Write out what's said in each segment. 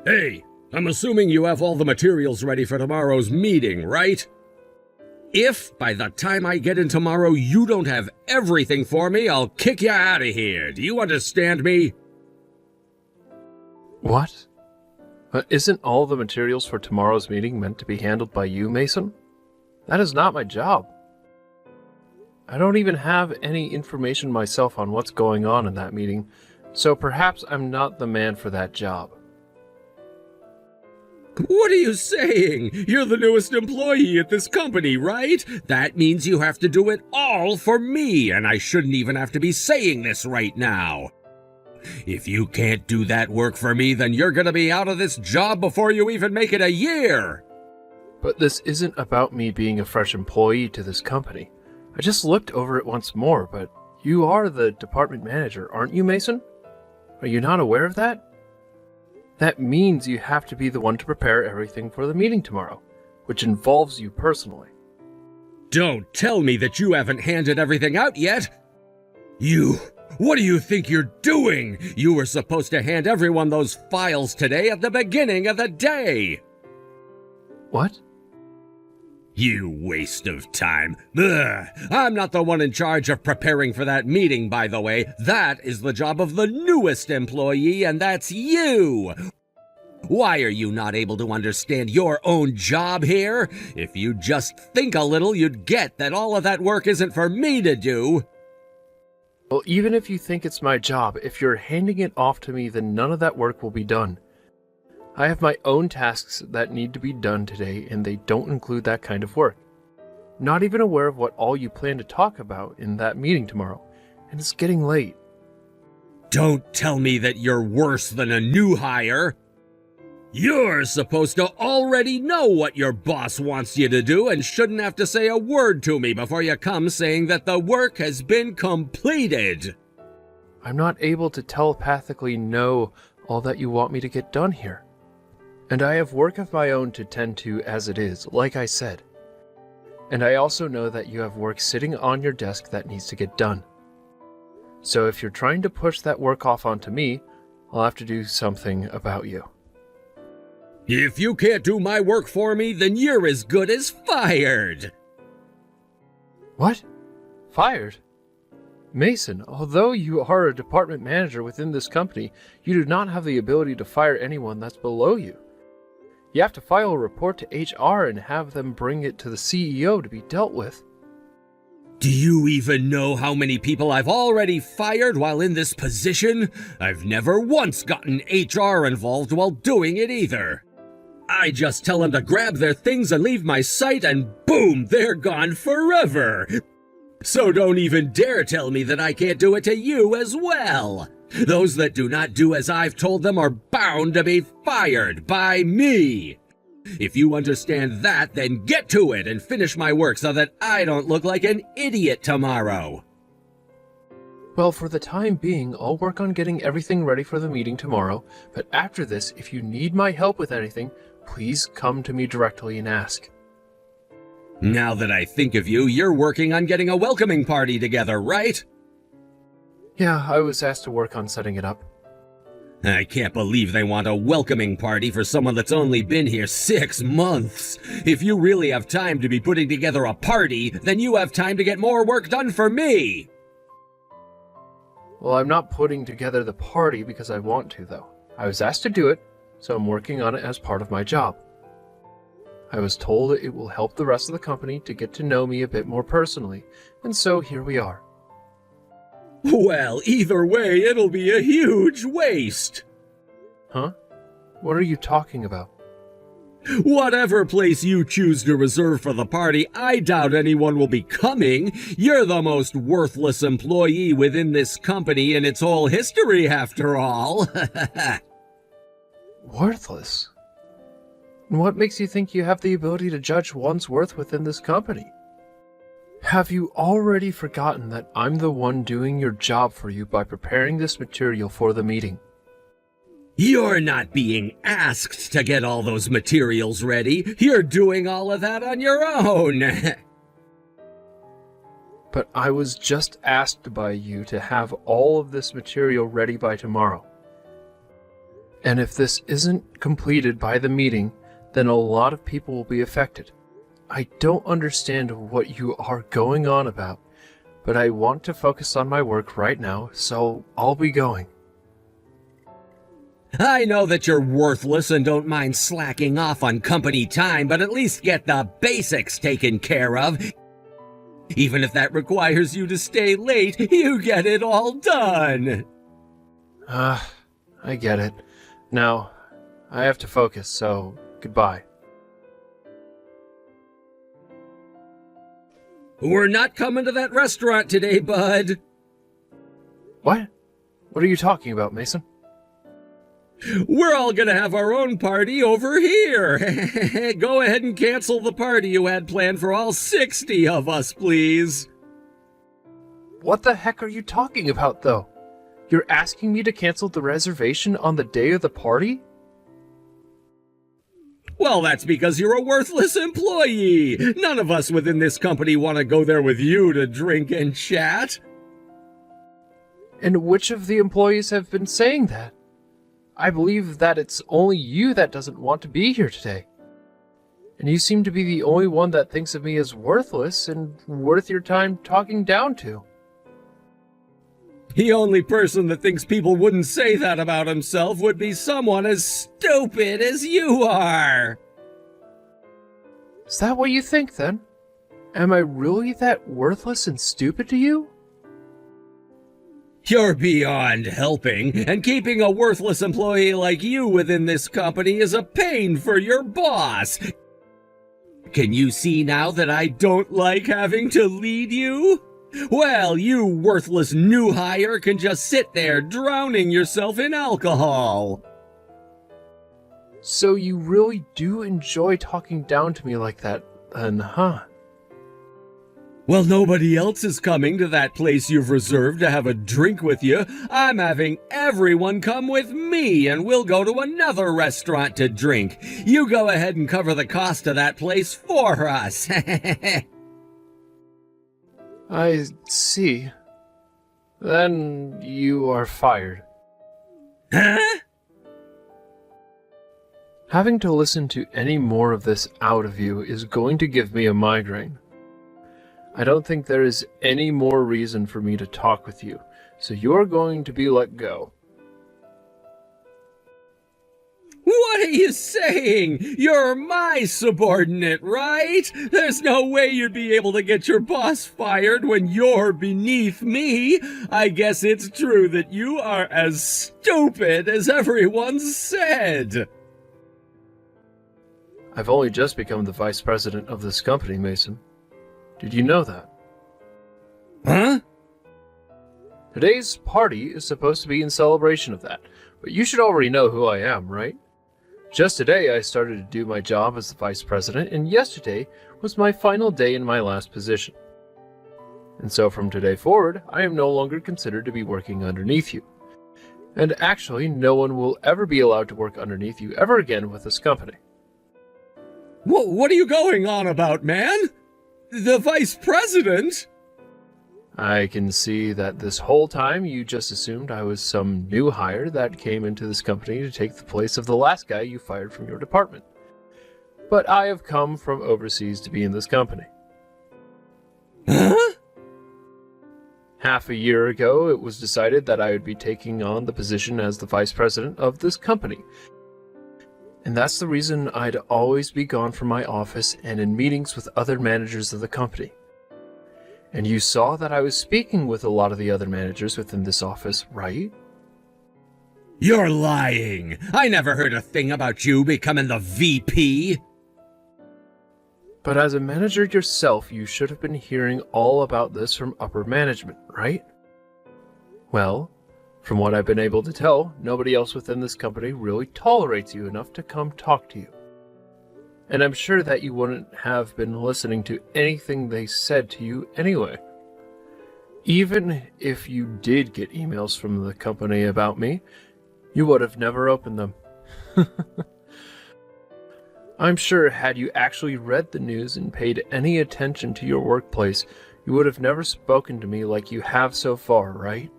Hey, I'm assuming you have all the materials ready for tomorrow's meeting, right? If, by the time I get in tomorrow, you don't have everything for me, I'll kick you out of here. Do you understand me? What? But isn't all the materials for tomorrow's meeting meant to be handled by you, Mason? That is not my job. I don't even have any information myself on what's going on in that meeting, so perhaps I'm not the man for that job. What are you saying? You're the newest employee at this company, right? That means you have to do it all for me, and I shouldn't even have to be saying this right now. If you can't do that work for me, then you're gonna be out of this job before you even make it a year! But this isn't about me being a fresh employee to this company. I just looked over it once more, but you are the department manager, aren't you, Mason? Are you not aware of that? That means you have to be the one to prepare everything for the meeting tomorrow, which involves you personally. Don't tell me that you haven't handed everything out yet! What do you think you're doing? You were supposed to hand everyone those files today at the beginning of the day! What? You waste of time. Ugh. I'm not the one in charge of preparing for that meeting, by the way. That is the job of the newest employee, and that's you! Why are you not able to understand your own job here? If you just think a little, you'd get that all of that work isn't for me to do. Well, even if you think it's my job, if you're handing it off to me, then none of that work will be done. I have my own tasks that need to be done today, and they don't include that kind of work. Not even aware of what all you plan to talk about in that meeting tomorrow, and it's getting late. Don't tell me that you're worse than a new hire. You're supposed to already know what your boss wants you to do and shouldn't have to say a word to me before you come saying that the work has been completed. I'm not able to telepathically know all that you want me to get done here. And I have work of my own to tend to as it is, like I said. And I also know that you have work sitting on your desk that needs to get done. So if you're trying to push that work off onto me, I'll have to do something about you. If you can't do my work for me, then you're as good as fired! What? Fired? Mason, although you are a department manager within this company, you do not have the ability to fire anyone that's below you. You have to file a report to HR and have them bring it to the CEO to be dealt with. Do you even know how many people I've already fired while in this position? I've never once gotten HR involved while doing it either. I just tell them to grab their things and leave my site and boom, they're gone forever. So don't even dare tell me that I can't do it to you as well. Those that do not do as I've told them are bound to be fired by me. If you understand that, then get to it and finish my work so that I don't look like an idiot tomorrow. Well, for the time being, I'll work on getting everything ready for the meeting tomorrow, but after this, if you need my help with anything, please come to me directly and ask. Now that I think of you, you're working on getting a welcoming party together, right? Yeah, I was asked to work on setting it up. I can't believe they want a welcoming party for someone that's only been here 6 months. If you really have time to be putting together a party, then you have time to get more work done for me. Well, I'm not putting together the party because I want to, though. I was asked to do it, so I'm working on it as part of my job. I was told it will help the rest of the company to get to know me a bit more personally, and so here we are. Well, either way, it'll be a huge waste. Huh? What are you talking about? Whatever place you choose to reserve for the party, I doubt anyone will be coming. You're the most worthless employee within this company in its whole history, after all. Worthless? And what makes you think you have the ability to judge one's worth within this company? Have you already forgotten that I'm the one doing your job for you by preparing this material for the meeting? You're not being asked to get all those materials ready. You're doing all of that on your own. But I was just asked by you to have all of this material ready by tomorrow. And if this isn't completed by the meeting, then a lot of people will be affected. I don't understand what you are going on about, but I want to focus on my work right now, so I'll be going. I know that you're worthless and don't mind slacking off on company time, but at least get the basics taken care of. Even if that requires you to stay late, you get it all done. I get it. Now, I have to focus, so goodbye. We're not coming to that restaurant today, bud. What? What are you talking about, Mason? We're all gonna have our own party over here. Go ahead and cancel the party you had planned for all 60 of us, please. What the heck are you talking about, though? You're asking me to cancel the reservation on the day of the party? Well, that's because you're a worthless employee. None of us within this company want to go there with you to drink and chat. And which of the employees have been saying that? I believe that it's only you that doesn't want to be here today. And you seem to be the only one that thinks of me as worthless and worth your time talking down to. The only person that thinks people wouldn't say that about himself would be someone as stupid as you are. Is that what you think, then? Am I really that worthless and stupid to you? You're beyond helping, and keeping a worthless employee like you within this company is a pain for your boss. Can you see now that I don't like having to lead you? Well, you worthless new hire can just sit there drowning yourself in alcohol. So you really do enjoy talking down to me like that, then, huh? Well, nobody else is coming to that place you've reserved to have a drink with you. I'm having everyone come with me, and we'll go to another restaurant to drink. You go ahead and cover the cost of that place for us. I see. Then you are fired. Huh? Having to listen to any more of this out of you is going to give me a migraine. I don't think there is any more reason for me to talk with you, so you're going to be let go. What are you saying? You're my subordinate, right? There's no way you'd be able to get your boss fired when you're beneath me. I guess it's true that you are as stupid as everyone said. I've only just become the vice president of this company, Mason. Did you know that? Huh? Today's party is supposed to be in celebration of that, but you should already know who I am, right? Just today I started to do my job as the vice president, and yesterday was my final day in my last position. And so from today forward, I am no longer considered to be working underneath you. And actually, no one will ever be allowed to work underneath you ever again with this company. What are you going on about, man? The vice president? I can see that this whole time you just assumed I was some new hire that came into this company to take the place of the last guy you fired from your department. But I have come from overseas to be in this company. Huh? Half a year ago, it was decided that I would be taking on the position as the vice president of this company. And that's the reason I'd always be gone from my office and in meetings with other managers of the company. And you saw that I was speaking with a lot of the other managers within this office, right? You're lying. I never heard a thing about you becoming the VP. But as a manager yourself, you should have been hearing all about this from upper management, right? Well, from what I've been able to tell, nobody else within this company really tolerates you enough to come talk to you. And I'm sure that you wouldn't have been listening to anything they said to you anyway. Even if you did get emails from the company about me, you would have never opened them. I'm sure had you actually read the news and paid any attention to your workplace, you would have never spoken to me like you have so far, right?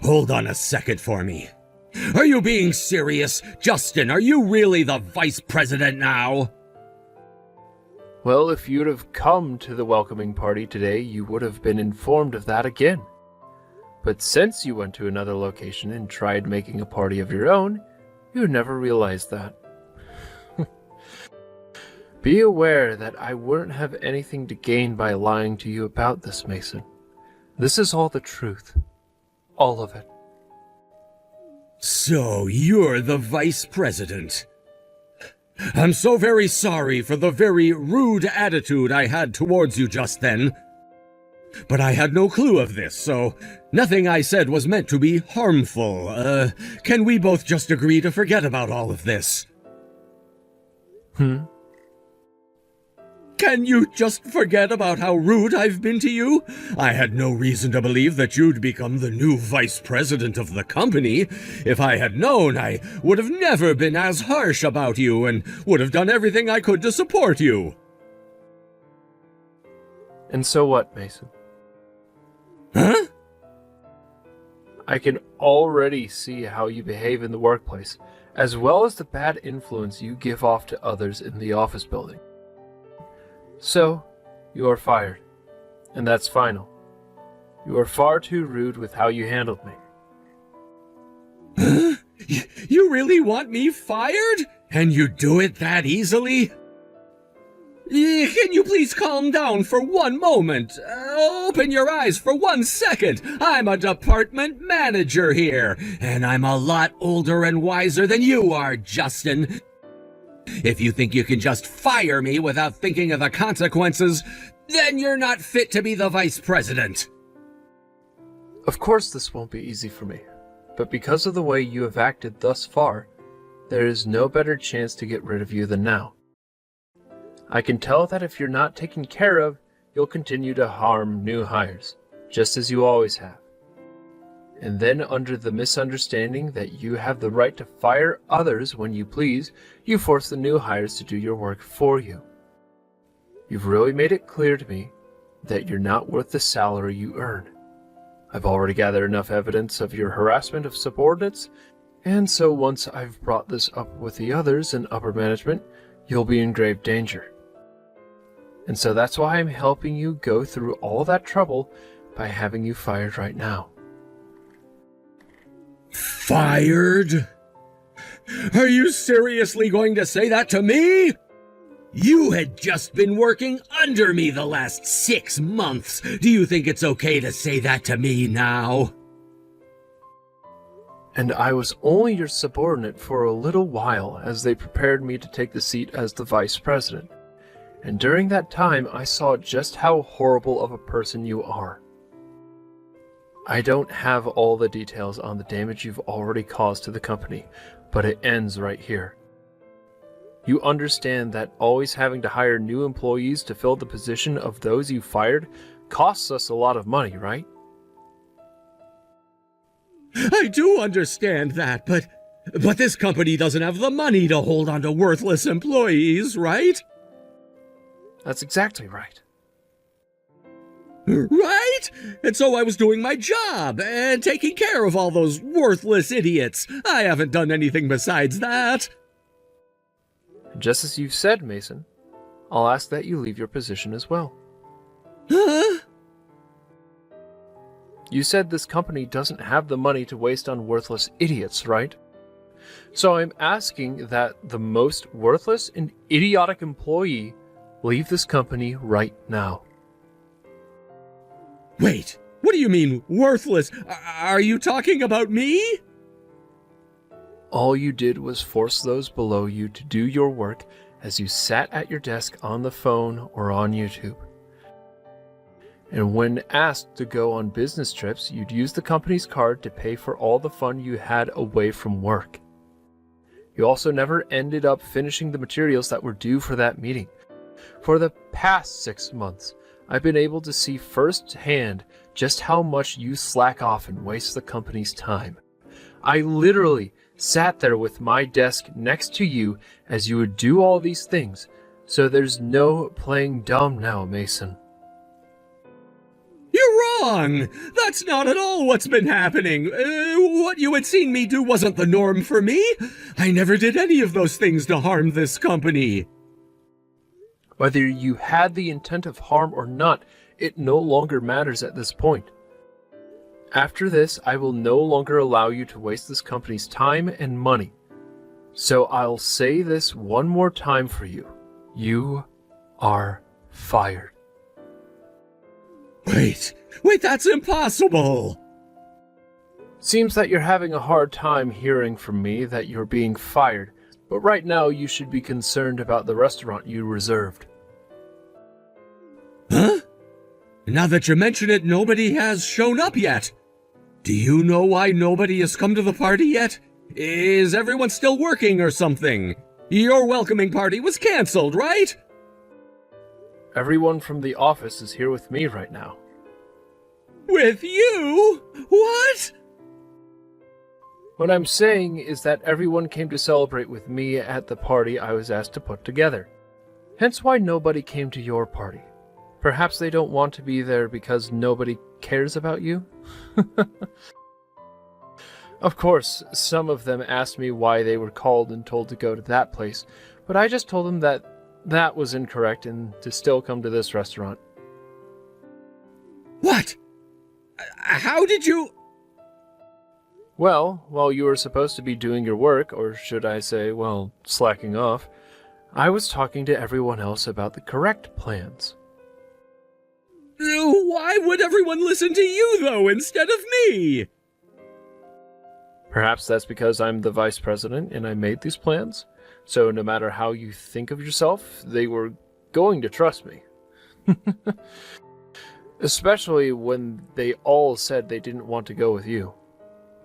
Hold on a second for me. Are you being serious? Justin, are you really the vice president now? Well, if you'd have come to the welcoming party today, you would have been informed of that again. But since you went to another location and tried making a party of your own, you never realized that. Be aware that I wouldn't have anything to gain by lying to you about this, Mason. This is all the truth. All of it. So you're the vice president. I'm so very sorry for the very rude attitude I had towards you just then. But I had no clue of this, so nothing I said was meant to be harmful. Can we both just agree to forget about all of this? Can you just forget about how rude I've been to you? I had no reason to believe that you'd become the new vice president of the company. If I had known, I would have never been as harsh about you and would have done everything I could to support you. And so what, Mason? Huh? I can already see how you behave in the workplace, as well as the bad influence you give off to others in the office building. So, you are fired. And that's final. You are far too rude with how you handled me. Huh? You really want me fired? And you do it that easily? Can you please calm down for one moment? Open your eyes for 1 second. I'm a department manager here, and I'm a lot older and wiser than you are, Justin. If you think you can just fire me without thinking of the consequences, then you're not fit to be the vice president. Of course this won't be easy for me, but because of the way you have acted thus far, there is no better chance to get rid of you than now. I can tell that if you're not taken care of, you'll continue to harm new hires, just as you always have. And then under the misunderstanding that you have the right to fire others when you please, you force the new hires to do your work for you. You've really made it clear to me that you're not worth the salary you earn. I've already gathered enough evidence of your harassment of subordinates, and so once I've brought this up with the others in upper management, you'll be in grave danger. And so that's why I'm helping you go through all that trouble by having you fired right now. Fired? Are you seriously going to say that to me? You had just been working under me the last 6 months. Do you think it's okay to say that to me now? And I was only your subordinate for a little while as they prepared me to take the seat as the vice president. And during that time, I saw just how horrible of a person you are. I don't have all the details on the damage you've already caused to the company, but it ends right here. You understand that always having to hire new employees to fill the position of those you fired costs us a lot of money, right? I do understand that, but this company doesn't have the money to hold on to worthless employees, right? That's exactly right. Right? And so I was doing my job and taking care of all those worthless idiots. I haven't done anything besides that. Just as you've said, Mason, I'll ask that you leave your position as well. Huh? You said this company doesn't have the money to waste on worthless idiots, right? So I'm asking that the most worthless and idiotic employee leave this company right now. Wait, what do you mean, worthless? Are you talking about me? All you did was force those below you to do your work as you sat at your desk on the phone or on YouTube. And when asked to go on business trips, you'd use the company's card to pay for all the fun you had away from work. You also never ended up finishing the materials that were due for that meeting. For the past 6 months, I've been able to see firsthand just how much you slack off and waste the company's time. I literally sat there with my desk next to you as you would do all these things, so there's no playing dumb now, Mason. You're wrong! That's not at all what's been happening. What you had seen me do wasn't the norm for me. I never did any of those things to harm this company. Whether you had the intent of harm or not, it no longer matters at this point. After this, I will no longer allow you to waste this company's time and money. So I'll say this one more time for you. You are fired. Wait, that's impossible! Seems that you're having a hard time hearing from me that you're being fired, but right now you should be concerned about the restaurant you reserved. Huh? Now that you mention it, nobody has shown up yet. Do you know why nobody has come to the party yet? Is everyone still working or something? Your welcoming party was cancelled, right? Everyone from the office is here with me right now. With you? What? What I'm saying is that everyone came to celebrate with me at the party I was asked to put together. Hence why nobody came to your party. Perhaps they don't want to be there because nobody cares about you? Of course, some of them asked me why they were called and told to go to that place, but I just told them that that was incorrect and to still come to this restaurant. What? How did you... Well, while you were supposed to be doing your work, or should I say, well, slacking off, I was talking to everyone else about the correct plans. Why would everyone listen to you, though, instead of me? Perhaps that's because I'm the vice president and I made these plans. So no matter how you think of yourself, they were going to trust me. Especially when they all said they didn't want to go with you.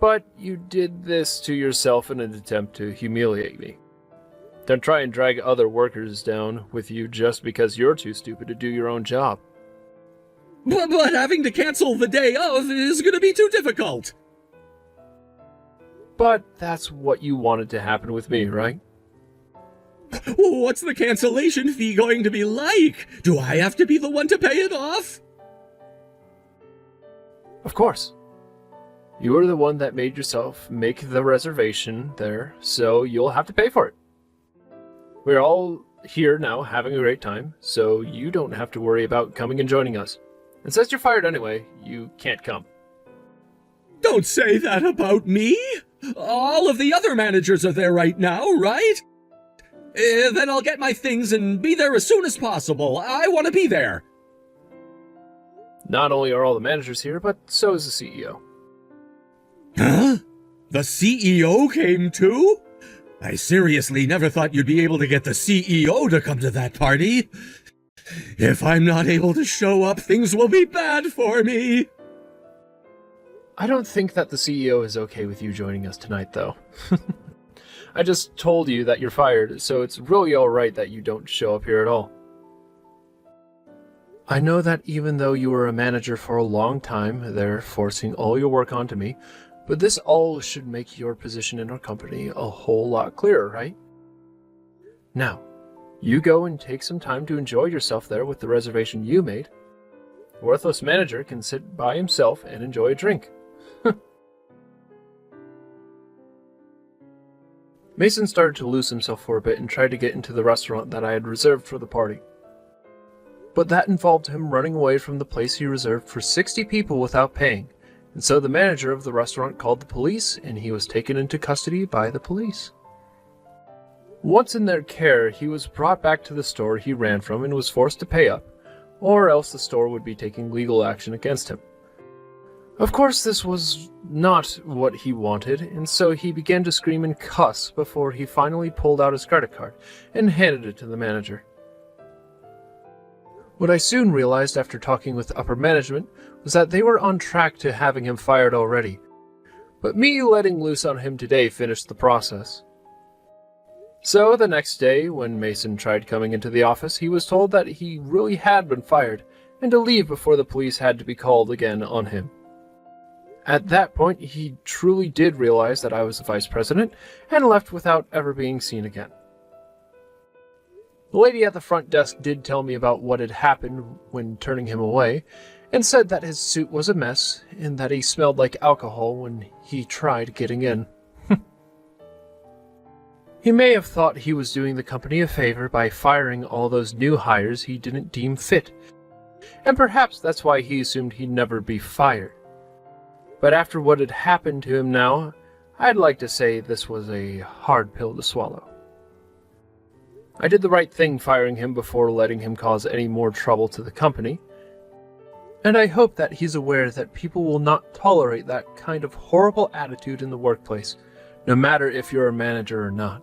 But you did this to yourself in an attempt to humiliate me. Don't try and drag other workers down with you just because you're too stupid to do your own job. But having to cancel the day of is going to be too difficult. But that's what you wanted to happen with me, right? What's the cancellation fee going to be like? Do I have to be the one to pay it off? Of course. You were the one that made yourself make the reservation there, so you'll have to pay for it. We're all here now having a great time, so you don't have to worry about coming and joining us. And since you're fired anyway, you can't come. Don't say that about me! All of the other managers are there right now, right? Then I'll get my things and be there as soon as possible. I want to be there. Not only are all the managers here, but so is the CEO. Huh? The CEO came too? I seriously never thought you'd be able to get the CEO to come to that party. If I'm not able to show up, things will be bad for me. I don't think that the CEO is okay with you joining us tonight, though. I just told you that you're fired, so it's really alright that you don't show up here at all. I know that even though you were a manager for a long time, they're forcing all your work onto me, but this all should make your position in our company a whole lot clearer, right? Now, you go and take some time to enjoy yourself there with the reservation you made. The worthless manager can sit by himself and enjoy a drink. Mason started to lose himself for a bit and tried to get into the restaurant that I had reserved for the party. But that involved him running away from the place he reserved for 60 people without paying, and so the manager of the restaurant called the police and he was taken into custody by the police. Once in their care, he was brought back to the store he ran from and was forced to pay up, or else the store would be taking legal action against him. Of course, this was not what he wanted, and so he began to scream and cuss before he finally pulled out his credit card and handed it to the manager. What I soon realized after talking with upper management was that they were on track to having him fired already, but me letting loose on him today finished the process. So the next day, when Mason tried coming into the office, he was told that he really had been fired and to leave before the police had to be called again on him. At that point, he truly did realize that I was the vice president and left without ever being seen again. The lady at the front desk did tell me about what had happened when turning him away, and said that his suit was a mess, and that he smelled like alcohol when he tried getting in. He may have thought he was doing the company a favor by firing all those new hires he didn't deem fit, and perhaps that's why he assumed he'd never be fired. But after what had happened to him now, I'd like to say this was a hard pill to swallow. I did the right thing firing him before letting him cause any more trouble to the company, and I hope that he's aware that people will not tolerate that kind of horrible attitude in the workplace, no matter if you're a manager or not.